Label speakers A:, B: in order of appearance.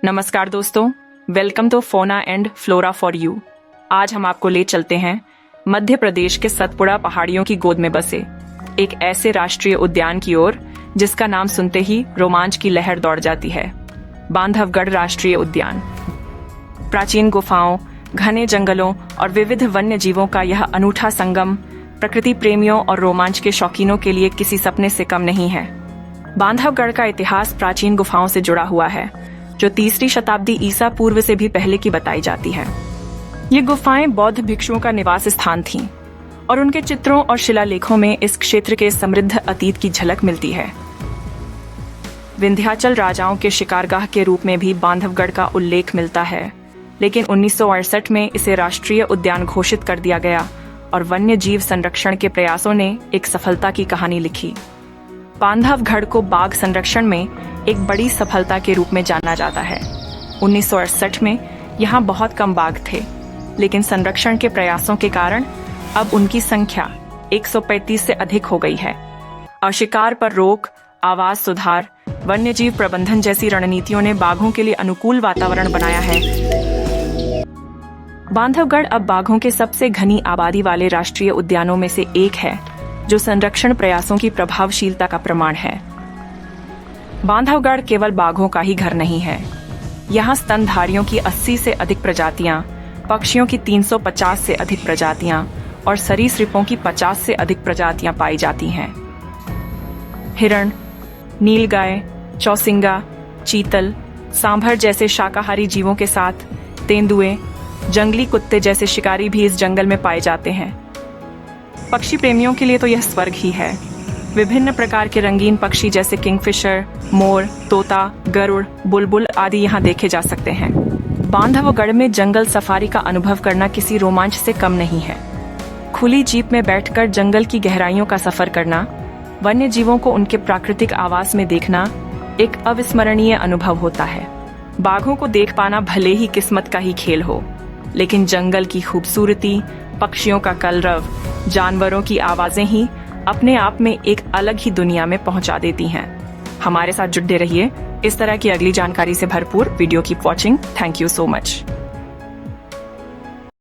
A: नमस्कार दोस्तों, welcome to fauna and flora for you. आज हम आपको ले चलते हैं मध्य प्रदेश के सतपुड़ा पहाड़ियों की गोद में बसे एक ऐसे राष्ट्रीय उद्यान की ओर जिसका नाम सुनते ही रोमांच की लहर दौड़ जाती है। बांधवगढ़ राष्ट्रीय उद्यान। प्राचीन गुफाओं, घने जंगलों और विविध वन्य जीवों का यह अनूठा संगम प्रकृति प्रेमियों और रोमांच के शौकीनों के लिए किसी सपने से कम नहीं है। बांधवगढ़ का इतिहास प्राचीन गुफाओं से जुड़ा हुआ है, जो 3री शताब्दी ईसा पूर्व से भी पहले की बताई जाती है। ये गुफाएं बौद्ध भिक्षुओं का निवास स्थान थीं और उनके चित्रों और शिलालेखों में इस क्षेत्र के समृद्ध अतीत की झलक मिलती है। विंध्याचल राजाओं के शिकारगाह के रूप में भी बांधवगढ़ का उल्लेख मिलता है, लेकिन 1968 में इसे राष्ट्रीय उद्यान घोषित कर दिया गया और वन्य जीव संरक्षण के प्रयासों ने एक सफलता की कहानी लिखी। बांधवगढ़ को बाघ संरक्षण में एक बड़ी सफलता के रूप में जाना जाता है। 1968 में यहाँ बहुत कम बाघ थे, लेकिन संरक्षण के प्रयासों के कारण अब उनकी संख्या 135 से अधिक हो गई है। और शिकार पर रोक, आवास सुधार, वन्यजीव प्रबंधन जैसी रणनीतियों ने बाघों के लिए अनुकूल वातावरण बनाया है। बांधवगढ़ अब बाघों के सबसे घनी आबादी वाले राष्ट्रीय उद्यानों में से एक है, जो संरक्षण प्रयासों की प्रभावशीलता का प्रमाण है। बांधवगढ़ केवल बाघों का ही घर नहीं है। यहाँ स्तनधारियों की 80 से अधिक प्रजातियां, पक्षियों की 350 से अधिक प्रजातियां और सरीसृपों की 50 से अधिक प्रजातियां पाई जाती हैं। हिरण, नीलगाय, चौसिंगा, चीतल, सांभर जैसे शाकाहारी जीवों के साथ तेंदुए, जंगली कुत्ते जैसे शिकारी भी इस जंगल में पाए जाते हैं। पक्षी प्रेमियों के लिए तो यह स्वर्ग ही है। विभिन्न प्रकार के रंगीन पक्षी जैसे किंगफिशर, मोर, तोता, गरुड़, बुलबुल आदि यहाँ देखे जा सकते हैं। बांधवगढ़ में जंगल सफारी का अनुभव करना किसी रोमांच से कम नहीं है। खुली जीप में बैठकर जंगल की गहराइयों का सफर करना, वन्य जीवों को उनके प्राकृतिक आवास में देखना एक अविस्मरणीय अनुभव होता है। बाघों को देख पाना भले ही किस्मत का ही खेल हो, लेकिन जंगल की खूबसूरती, पक्षियों का कलरव, जानवरों की आवाजें ही अपने आप में एक अलग ही दुनिया में पहुंचा देती हैं। हमारे साथ जुड़े रहिए इस तरह की अगली जानकारी से भरपूर video. Keep watching. Thank you so much.